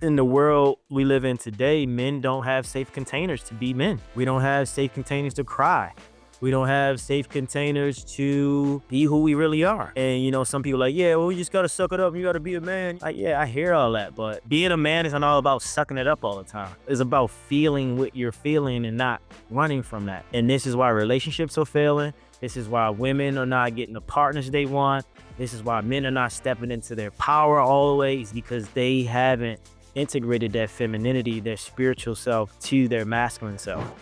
In the world we live in today, men don't have safe containers to be men. We don't have safe containers to cry. We don't have safe containers to be who we really are. And some people are like, yeah, well, you just gotta suck it up. You gotta be a man. Yeah, I hear all that, but being a man isn't all about sucking it up all the time. It's about feeling what you're feeling and not running from that. And this is why relationships are failing. This is why women are not getting the partners they want. This is why men are not stepping into their power always, because they haven't integrated that femininity, their spiritual self, to their masculine self.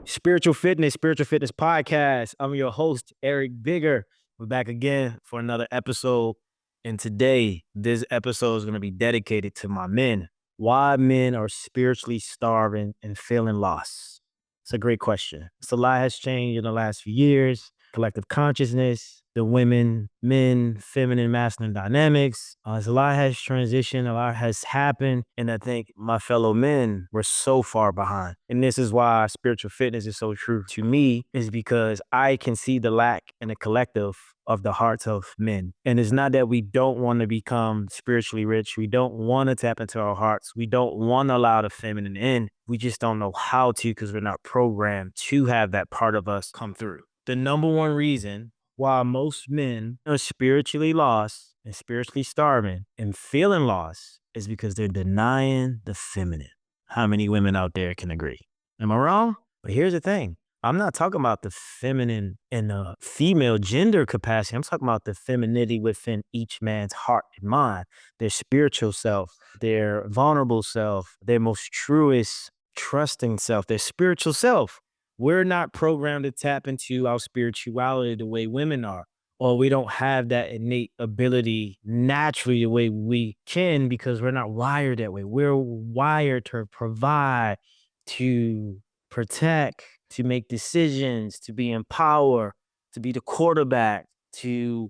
Spiritual Fitness Podcast. I'm your host, Eric Bigger. We're back again for another episode. And today, this episode is going to be dedicated to my men. Why men are spiritually starving and feeling lost. It's a great question. So a lot has changed in the last few years. Collective consciousness, the women, men, feminine, masculine dynamics. A lot has transitioned, a lot has happened. And I think my fellow men were so far behind. And this is why spiritual fitness is so true to me, is because I can see the lack in the collective of the hearts of men. And it's not that we don't want to become spiritually rich. We don't want to tap into our hearts. We don't want to allow the feminine in. We just don't know how to, because we're not programmed to have that part of us come through. The number one reason why most men are spiritually lost and spiritually starving and feeling lost is because they're denying the feminine. How many women out there can agree? Am I wrong? But here's the thing. I'm not talking about the feminine in the female gender capacity. I'm talking about the femininity within each man's heart and mind, their spiritual self, their vulnerable self, their most truest, trusting self, their spiritual self. We're not programmed to tap into our spirituality the way women are, or we don't have that innate ability naturally the way we can, because we're not wired that way. We're wired to provide, to protect, to make decisions, to be in power, to be the quarterback, to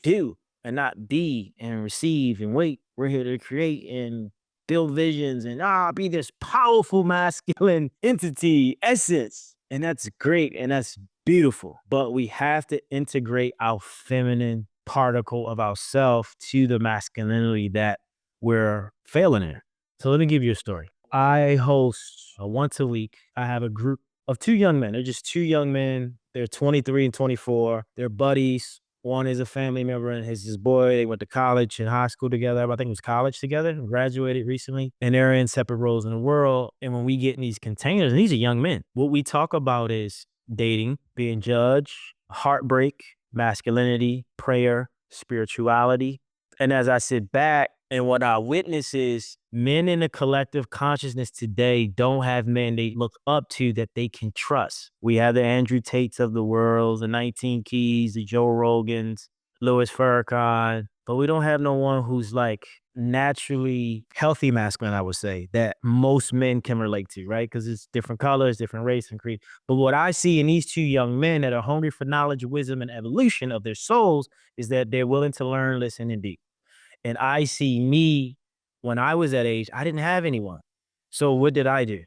do and not be and receive and wait. We're here to create and build visions and be this powerful masculine entity, essence. And that's great and that's beautiful. But we have to integrate our feminine particle of ourself to the masculinity that we're failing in. So let me give you a story. I host once a week. I have a group of two young men. They're just two young men. They're 23 and 24. They're buddies. One is a family member and his boy. They went to college and high school together. I think it was college together, graduated recently. And they're in separate roles in the world. And when we get in these containers, and these are young men, what we talk about is dating, being judged, heartbreak, masculinity, prayer, spirituality. And as I sit back, and what I witness is men in the collective consciousness today don't have men they look up to that they can trust. We have the Andrew Tates of the world, the 19 Keys, the Joe Rogans, Louis Farrakhan, but we don't have no one who's like naturally healthy masculine, I would say, that most men can relate to, right? Because it's different colors, different race and creed. But what I see in these two young men that are hungry for knowledge, wisdom, and evolution of their souls is that they're willing to learn, listen, and do. And I see me when I was that age, I didn't have anyone. So what did I do?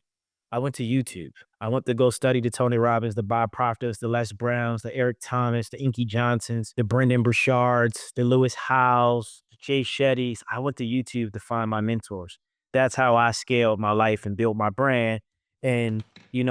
I went to YouTube. I went to go study the Tony Robbins, the Bob Proctors, the Les Browns, the Eric Thomas, the Inky Johnsons, the Brendan Burchards, the Lewis Howes, the Jay Shettys. I went to YouTube to find my mentors. That's how I scaled my life and built my brand. And,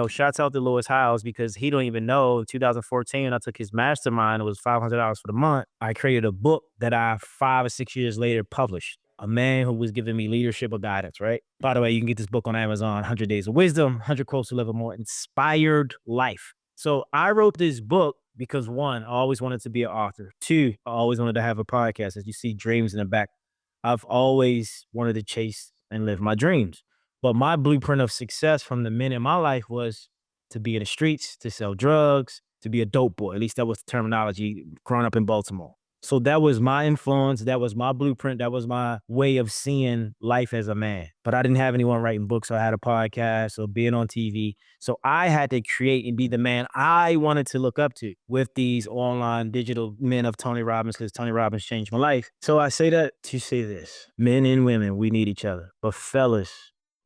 shouts out to Lewis Howes, because he don't even know, in 2014, I took his mastermind. It was $500 for the month. I created a book that I 5 or 6 years later published. A man who was giving me leadership or guidance, right? By the way, you can get this book on Amazon, 100 Days of Wisdom, 100 Quotes to Live a More Inspired Life. So I wrote this book because, one, I always wanted to be an author. Two, I always wanted to have a podcast. As you see dreams in the back, I've always wanted to chase and live my dreams. But my blueprint of success from the men in my life was to be in the streets, to sell drugs, to be a dope boy. At least that was the terminology growing up in Baltimore. So that was my influence. That was my blueprint. That was my way of seeing life as a man. But I didn't have anyone writing books. So I had a podcast or being on TV. So I had to create and be the man I wanted to look up to with these online digital men of Tony Robbins, because Tony Robbins changed my life. So I say that to say this: men and women, we need each other. But fellas,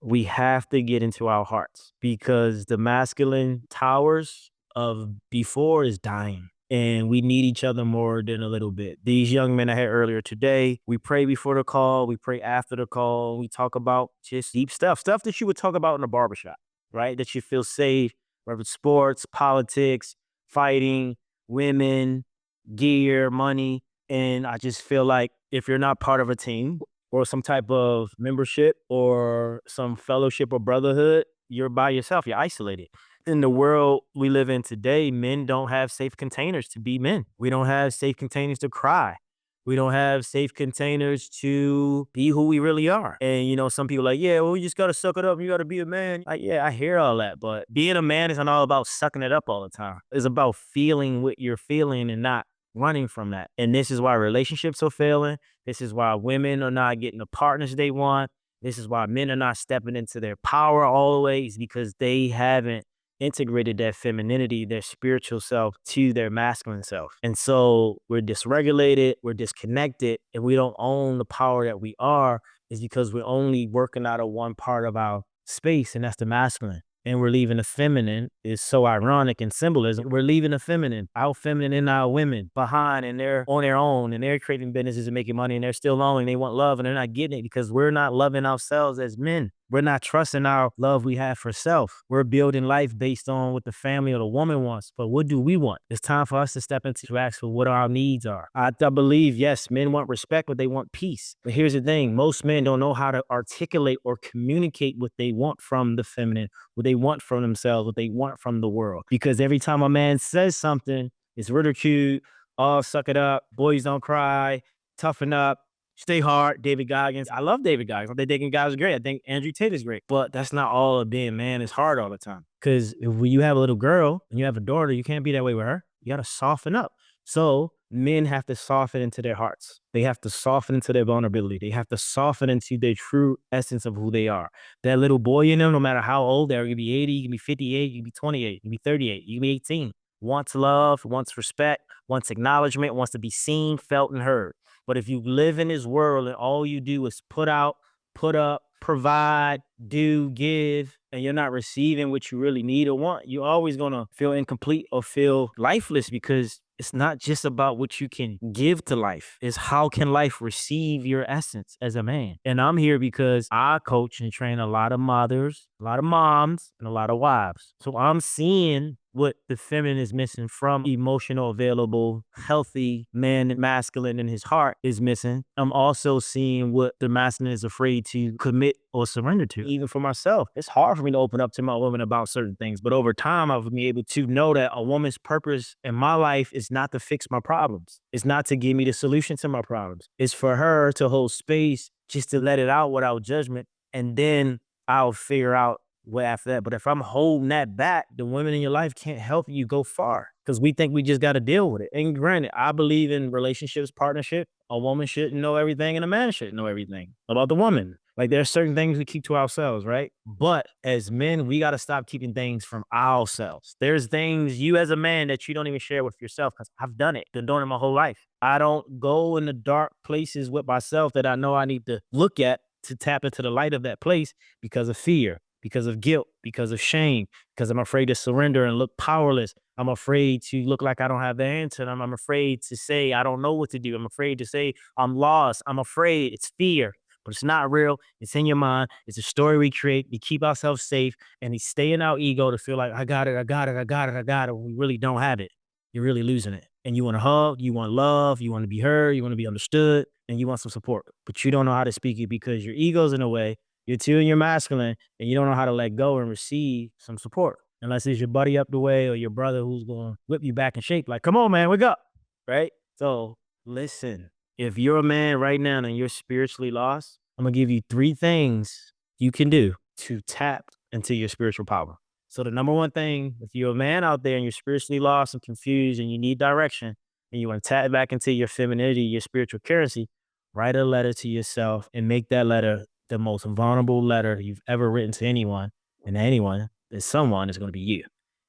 we have to get into our hearts, because the masculine towers of before is dying. and we need each other more than a little bit. These young men I had earlier today, we pray before the call, we pray after the call, we talk about just deep stuff that you would talk about in a barbershop, right? That you feel safe, whether it's sports, politics, fighting, women, gear, money. And I just feel like if you're not part of a team or some type of membership or some fellowship or brotherhood, you're by yourself, you're isolated. In the world we live in today, men don't have safe containers to be men. We don't have safe containers to cry. We don't have safe containers to be who we really are. And some people are like, yeah, well, you just gotta suck it up. You gotta be a man. Like, yeah, I hear all that, but being a man isn't all about sucking it up all the time. It's about feeling what you're feeling and not running from that. And this is why relationships are failing. This is why women are not getting the partners they want. This is why men are not stepping into their power always, because they haven't integrated that femininity, their spiritual self, to their masculine self. And so we're dysregulated, we're disconnected, and we don't own the power that we are, is because we're only working out of one part of our space, and that's the masculine. And we're leaving the feminine. Is so ironic in symbolism. We're leaving the feminine, our feminine and our women behind, and they're on their own, and they're creating businesses and making money, and they're still lonely. They want love, and they're not getting it because we're not loving ourselves as men. We're not trusting our love we have for self. We're building life based on what the family or the woman wants. But what do we want? It's time for us to step into to ask for what our needs are. I believe, yes, men want respect, but they want peace. But here's the thing. Most men don't know how to articulate or communicate what they want from the feminine, what they want from themselves, what they want from the world. Because every time a man says something, it's ridiculed. Oh, suck it up. Boys don't cry. Toughen up. Stay hard, David Goggins. I love David Goggins. I think David Goggins is great. I think Andrew Tate is great. But that's not all of being man. It's hard all the time. Because when you have a little girl and you have a daughter, you can't be that way with her. You got to soften up. So men have to soften into their hearts. They have to soften into their vulnerability. They have to soften into their true essence of who they are. That little boy in them, no matter how old they are, you can be 80, you can be 58, you can be 28, you can be 38, you can be 18. Wants love, wants respect, wants acknowledgement, wants to be seen, felt, and heard. But if you live in this world and all you do is put out, put up, provide, do, give, and you're not receiving what you really need or want, you're always going to feel incomplete or feel lifeless, because it's not just about what you can give to life. It's how can life receive your essence as a man. And I'm here because I coach and train a lot of mothers, a lot of moms, and a lot of wives. So I'm seeing what the feminine is missing from emotional, available, healthy man, masculine in his heart is missing. I'm also seeing what the masculine is afraid to commit or surrender to. Even for myself, it's hard for me to open up to my woman about certain things. But over time, I've been able to know that a woman's purpose in my life is not to fix my problems. It's not to give me the solution to my problems. It's for her to hold space, just to let it out without judgment. And then I'll figure out way after that. But if I'm holding that back, the women in your life can't help you go far, because we think we just got to deal with it. And granted, I believe in relationships, partnership. A woman shouldn't know everything and a man shouldn't know everything about the woman. Like, there's certain things we keep to ourselves, right? But as men, we got to stop keeping things from ourselves. There's things you as a man that you don't even share with yourself, because I've done it. Been doing it my whole life. I don't go in the dark places with myself that I know I need to look at to tap into the light of that place, because of fear, because of guilt, because of shame, because I'm afraid to surrender and look powerless. I'm afraid to look like I don't have the answer. I'm afraid to say I don't know what to do. I'm afraid to say I'm lost. I'm afraid. It's fear, but it's not real. It's in your mind. It's a story we create. We keep ourselves safe, and we stay in our ego to feel like I got it, I got it, I got it, I got it. We really don't have it. You're really losing it. And you want to hug, you want love, you want to be heard, you want to be understood, and you want some support. But you don't know how to speak it because your ego's in the way. You're too in your masculine, and you don't know how to let go and receive some support. Unless it's your buddy up the way or your brother who's going to whip you back in shape. Like, come on, man, wake up, right? So listen, if you're a man right now and you're spiritually lost, I'm going to give you 3 things you can do to tap into your spiritual power. So the number one thing, if you're a man out there and you're spiritually lost and confused and you need direction and you want to tap back into your femininity, your spiritual currency, write a letter to yourself and make that letter the most vulnerable letter you've ever written to anyone. And anyone, there's someone is going to be you.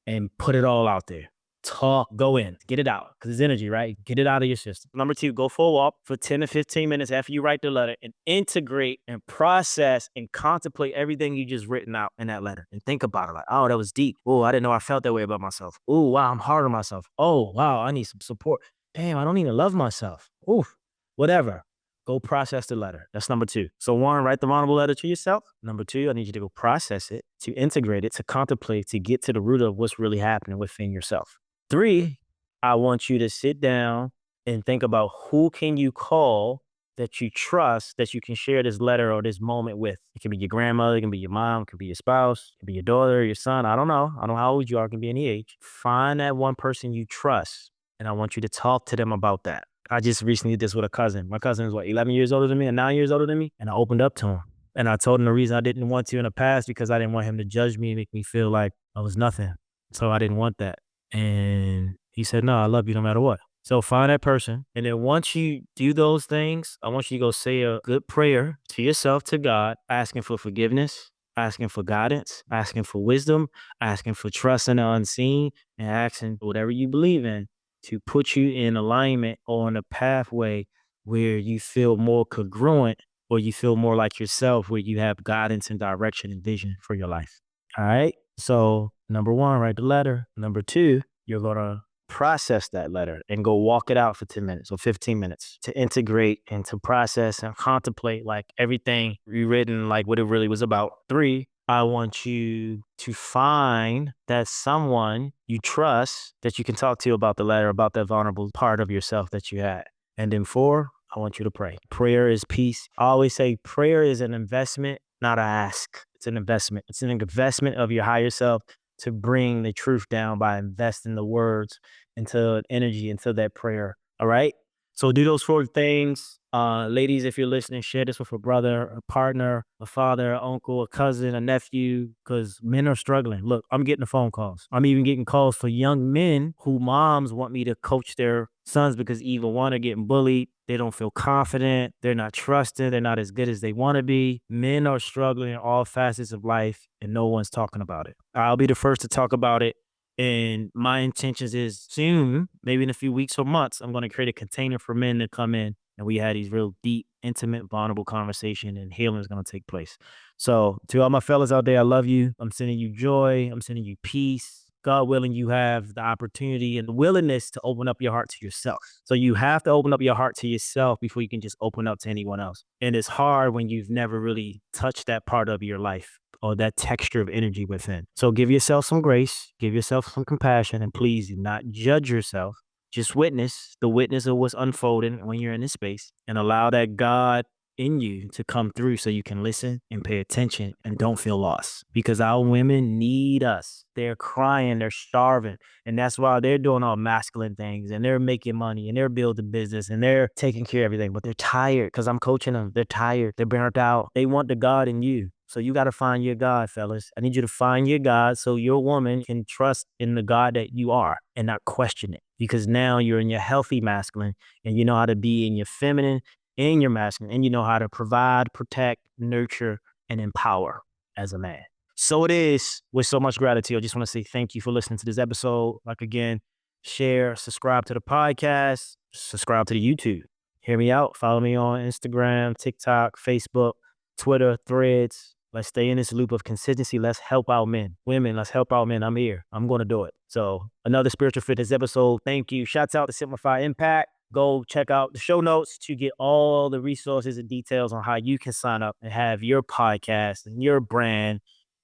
And put it all out there. talk, go in, get it out, because it's energy, right? Get it out of your system. Number two, go for a walk for 10 to 15 minutes after you write the letter and integrate and process and contemplate everything you just written out in that letter and think about it like, oh, that was deep. Oh, I didn't know I felt that way about myself. Oh, wow, I'm hard on myself. Oh, wow, I need some support. Damn, I don't even love myself. Oof, whatever. Go process the letter. That's number two. So one, write the vulnerable letter to yourself. Number two, I need you to go process it, to integrate it, to contemplate, to get to the root of what's really happening within yourself. Three, I want you to sit down and think about who can you call that you trust that you can share this letter or this moment with. It can be your grandmother, it can be your mom, it can be your spouse, it can be your daughter, your son. I don't know. I don't know how old you are, it can be any age. Find that one person you trust, and I want you to talk to them about that. I just recently did this with a cousin. My cousin is 11 years older than me and 9 years older than me. And I opened up to him. And I told him the reason I didn't want to in the past because I didn't want him to judge me and make me feel like I was nothing. So I didn't want that. And he said, no, I love you no matter what. So find that person. And then once you do those things, I want you to go say a good prayer to yourself, to God, asking for forgiveness, asking for guidance, asking for wisdom, asking for trust in the unseen, and asking whatever you believe in to put you in alignment on a pathway where you feel more congruent or you feel more like yourself, where you have guidance and direction and vision for your life. All right. So number one, write the letter. Number two, you're going to process that letter and go walk it out for 10 minutes or 15 minutes to integrate and to process and contemplate like everything rewritten, like what it really was about. Three, I want you to find that someone you trust that you can talk to about the letter, about that vulnerable part of yourself that you had. And then four, I want you to pray. Prayer is peace. I always say prayer is an investment, not an ask. It's an investment. It's an investment of your higher self to bring the truth down by investing the words into energy, into that prayer. All right. So do those four things. Ladies, if you're listening, share this with a brother, a partner, a father, an uncle, a cousin, a nephew, because men are struggling. Look, I'm getting the phone calls. I'm even getting calls for young men who moms want me to coach their sons because either one are getting bullied. They don't feel confident. They're not trusted. They're not as good as they want to be. Men are struggling in all facets of life and no one's talking about it. I'll be the first to talk about it. And my intentions is soon, maybe in a few weeks or months, I'm going to create a container for men to come in and we had these real deep, intimate, vulnerable conversation and healing is going to take place. So to all my fellas out there, I love you. I'm sending you joy. I'm sending you peace. God willing, you have the opportunity and the willingness to open up your heart to yourself. So you have to open up your heart to yourself before you can just open up to anyone else. And it's hard when you've never really touched that part of your life or that texture of energy within. So give yourself some grace, give yourself some compassion, and please do not judge yourself. Just witness the witness of what's unfolding when you're in this space and allow that God in you to come through so you can listen and pay attention and don't feel lost, because our women need us. They're crying, they're starving. And that's why they're doing all masculine things and they're making money and they're building business and they're taking care of everything, but they're tired because I'm coaching them. They're tired. They're burnt out. They want the God in you. So you got to find your God, fellas. I need you to find your God so your woman can trust in the God that you are and not question it, because now you're in your healthy masculine and you know how to be in your feminine and your masculine, and you know how to provide, protect, nurture, and empower as a man. So it is with so much gratitude. I just want to say thank you for listening to this episode. Like again, share, subscribe to the podcast, subscribe to the YouTube. Hear me out. Follow me on Instagram, TikTok, Facebook, Twitter, Threads. Let's stay in this loop of consistency. Let's help our men. Women, let's help our men. I'm here. I'm going to do it. So another Spiritual Fitness episode. Thank you. Shouts out to Simplify Impact. Go check out the show notes to get all the resources and details on how you can sign up and have your podcast and your brand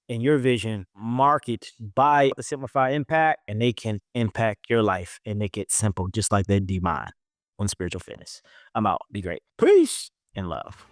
and your vision marketed by the Simplify Impact, and they can impact your life and make it simple, just like they do mine on Spiritual Fitness. I'm out. Be great. Peace and love.